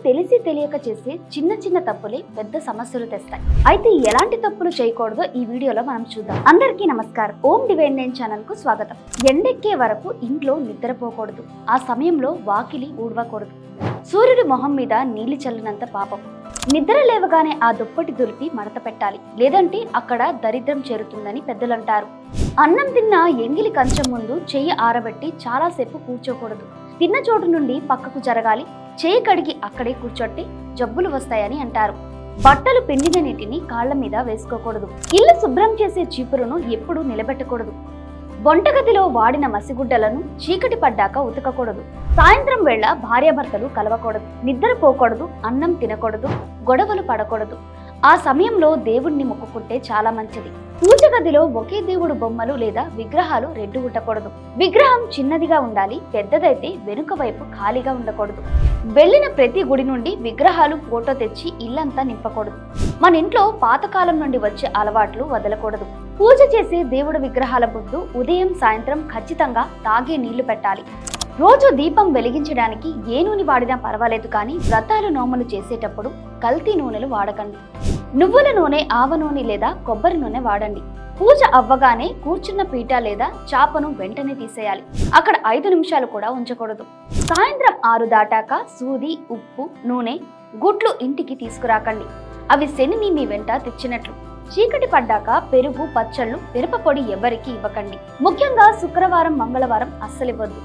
తెలిసి తెలియక చేసే చిన్న చిన్న తప్పులే పెద్ద సమస్యలు తెస్తాయి. అయితే ఎలాంటి తప్పులు చేయకూడదో ఈ వీడియోలో మనం చూద్దాం. అందరికీ నమస్కారం. ఓం డివైన్ నైన్ ఛానల్ కు స్వాగతం. ఎండెక్కే వరకు ఇంట్లో నిద్రపోకూడదు. ఆ సమయంలో వాకిలి ఊడవకూడదు. సూర్యుడి మొహం మీద నీళ్లు చల్లినంత పాపం. నిద్ర లేవగానే ఆ దుప్పటి దులిపి మడత పెట్టాలి, లేదంటే అక్కడ దరిద్రం చేరుతుందని పెద్దలంటారు. అన్నం తిన్న ఎంగిలి కంచం ముందు చెయ్యి ఆరబెట్టి చాలాసేపు కూర్చోకూడదు. తిన్న చోటు నుండి పక్కకు జరగాలి. చేయి కడిగి అక్కడే కూర్చోట్టి జబ్బులు వస్తాయని అంటారు. బట్టలు పిండిన నీటిని కాళ్ల మీద వేసుకోకూడదు. ఇల్లు శుభ్రం చేసే చీపురును ఎప్పుడూ నిలబెట్టకూడదు. వంటగదిలో వాడిన మసిగుడ్డలను చీకటి పడ్డాక ఉతకకూడదు. సాయంత్రం వేళ భార్యాభర్తలు కలవకూడదు. నిద్రపోకూడదు. అన్నం తినకూడదు. గొడవలు పడకూడదు. ఆ సమయంలో దేవుణ్ణి మొక్కుకుంటే చాలా మంచిది. పూజ గదిలో ఒకే దేవుడు బొమ్మలు లేదా విగ్రహాలు రెండు ఉండకూడదు. విగ్రహం చిన్నదిగా ఉండాలి. పెద్దదైతే వెనుక వైపు ఖాళీగా ఉండకూడదు. వెళ్ళిన ప్రతి గుడి నుండి విగ్రహాలు ఫోటో తెచ్చి ఇల్లంతా నింపకూడదు. మన ఇంట్లో పాతకాలం నుండి వచ్చే అలవాట్లు వదలకూడదు. పూజ చేసే దేవుడి విగ్రహాల ముందు ఉదయం సాయంత్రం ఖచ్చితంగా తాగే నీళ్లు పెట్టాలి. రోజు దీపం వెలిగించడానికి ఏ నూనె వాడినా పర్వాలేదు, కానీ వ్రతాలు నోములు చేసేటప్పుడు కల్తీ నూనెలు వాడకండి. నువ్వుల నూనె, ఆవ నూనె లేదా కొబ్బరి నూనె వాడండి. పూజ అవ్వగానే కూర్చున్న పీట లేదా చాపను వెంటనే తీసేయాలి. అక్కడ 5 నిమిషాలు కూడా ఉంచకూడదు. సాయంత్రం 6 దాటాక సూది, ఉప్పు, నూనె, గుడ్లు ఇంటికి తీసుకురాకండి. అవి శనిని మీ వెంట తెచ్చినట్లు. చీకటి పడ్డాక పెరుగు, పచ్చళ్ళు, మిరపపొడి ఎవరికి ఇవ్వకండి. ముఖ్యంగా శుక్రవారం, మంగళవారం అస్సలివ్వద్దు.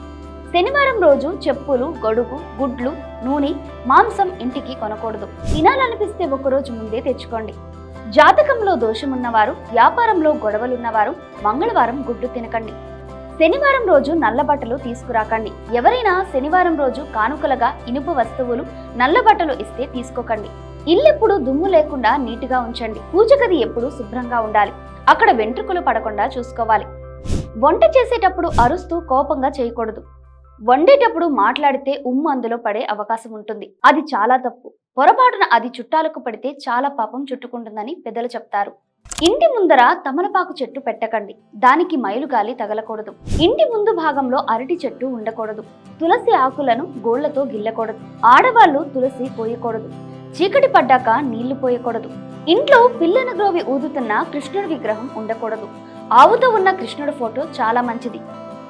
శనివారం రోజు చెప్పులు, గొడుగు, గుడ్లు, నూనె, మాంసం ఇంటికి కొనకూడదు. తినాలనిపిస్తే ఒకరోజు ముందే తెచ్చుకోండి. జాతకంలో దోషమున్నవారు, వ్యాపారంలో గొడవలున్నవారు మంగళవారం గుడ్డు తినకండి. శనివారం రోజు నల్ల బట్టలు తీసుకురాకండి. ఎవరైనా శనివారం రోజు కానుకలుగా ఇనుప వస్తువులు, నల్ల బట్టలు ఇస్తే తీసుకోకండి. ఇల్లెప్పుడు దుమ్ము లేకుండా నీటిగా ఉంచండి. పూజ గది ఎప్పుడు శుభ్రంగా ఉండాలి. అక్కడ వెంట్రుకలు పడకుండా చూసుకోవాలి. వంట చేసేటప్పుడు అరుస్తూ కోపంగా చేయకూడదు. వండేటప్పుడు మాట్లాడితే ఉమ్ము అందులో పడే అవకాశం ఉంటుంది. అది చాలా తప్పు. పొరపాటున అది చుట్టాలకు పడితే చాలా పాపం చుట్టుకుంటుందని పెద్దలు చెప్తారు. ఇంటి ముందర తమలపాకు చెట్టు పెట్టకండి. దానికి మైలుగాలి తగలకూడదు. ఇంటి ముందు భాగంలో అరటి చెట్టు ఉండకూడదు. తులసి ఆకులను గోళ్లతో గిల్లకూడదు. ఆడవాళ్లు తులసి పోయకూడదు. చీకటి పడ్డాక నీళ్లు పోయకూడదు. ఇంట్లో పిల్లను గ్రోవి ఊదుతున్న కృష్ణుడి విగ్రహం ఉండకూడదు. ఆవుతో ఉన్న కృష్ణుడి ఫోటో చాలా మంచిది.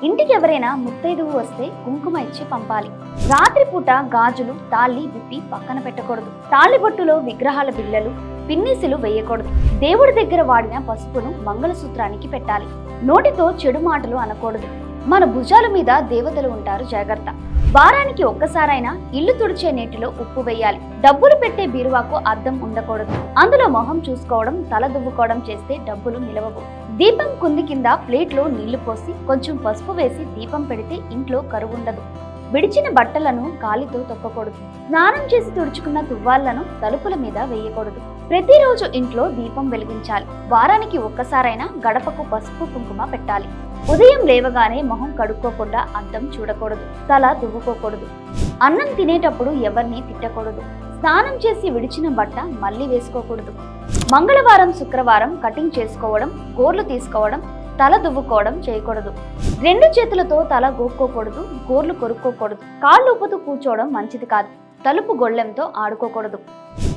ఇంటికి ఎవరైనా ముత్తైదువు వస్తే కుంకుమ ఇచ్చి పంపాలి. రాత్రిపూట గాజులు, తాళి విప్పి పక్కన పెట్టకూడదు. తాళిబొట్టులో విగ్రహాల బిళ్ళలు, పిన్నిసులు వేయకూడదు. దేవుడి దగ్గర వాడిన పసుపును మంగళసూత్రానికి పెట్టాలి. నోటితో చెడు మాటలు అనకూడదు. మన భుజాల మీద దేవతలు ఉంటారు, జాగ్రత్త. వారానికి ఒక్కసారైనా ఇల్లు తుడిచే నీటిలో ఉప్పు వేయాలి. డబ్బులు పెట్టే బీరువాకు అద్దం ఉండకూడదు. అందులో మొహం చూసుకోవడం, తల దువ్వుకోవడం చేస్తే డబ్బులు నిలవవు. దీపం కుంది కింద ప్లేట్లో నీళ్లు పోసి కొంచెం పసుపు వేసి దీపం పెడితే ఇంట్లో కరువు ఉండదు. విడిచిన బట్టలను కాలితో తొక్కకూడదు. స్నానం చేసి తుడుచుకున్న తువ్వాళ్లను తలుపుల మీద వేయకూడదు. ప్రతిరోజు ఇంట్లో దీపం వెలిగించాలి. వారానికి ఒక్కసారైనా గడపకు పసుపు కుంకుమ పెట్టాలి. ఉదయం లేవగానే మొహం కడుక్కోకుండా అద్దం చూడకూడదు. తల దువ్వుకోకూడదు. అన్నం తినేటప్పుడు ఎవరిని తిట్టకూడదు. స్నానం చేసి విడిచిన బట్ట మళ్ళీ వేసుకోకూడదు. మంగళవారం, శుక్రవారం కటింగ్ చేసుకోవడం, గోర్లు తీసుకోవడం, తల దువ్వుకోవడం చేయకూడదు. 2 చేతులతో తల గోక్కోకూడదు. గోర్లు కొరుక్కోకూడదు. కాళ్ళు ఊపుతూ కూర్చోవడం మంచిది కాదు. తలుపు గొళ్ళెంతో ఆడుకోకూడదు.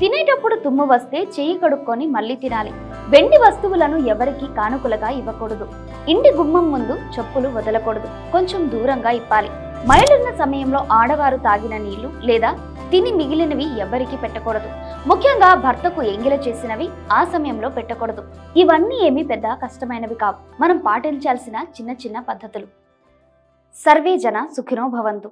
తినేటప్పుడు తుమ్ము వస్తే చెయ్యి కడుక్కొని మళ్ళీ తినాలి. వెండి వస్తువులను ఎవరికి కానుకలుగా ఇవ్వకూడదు. ఇంటి గుమ్మం ముందు చెప్పులు వదలకూడదు. కొంచెం దూరంగా ఇప్పాలి. మైలున్న సమయంలో ఆడవారు తాగిన నీళ్లు లేదా తిని మిగిలినవి ఎవరికి పెట్టకూడదు. ముఖ్యంగా భర్తకు ఎంగిల చేసినవి ఆ సమయంలో పెట్టకూడదు. ఇవన్నీ ఏమీ పెద్ద కష్టమైనవి కావు. మనం పాటించాల్సిన చిన్న చిన్న పద్ధతులు. సర్వే జన సుఖినో భవంతు.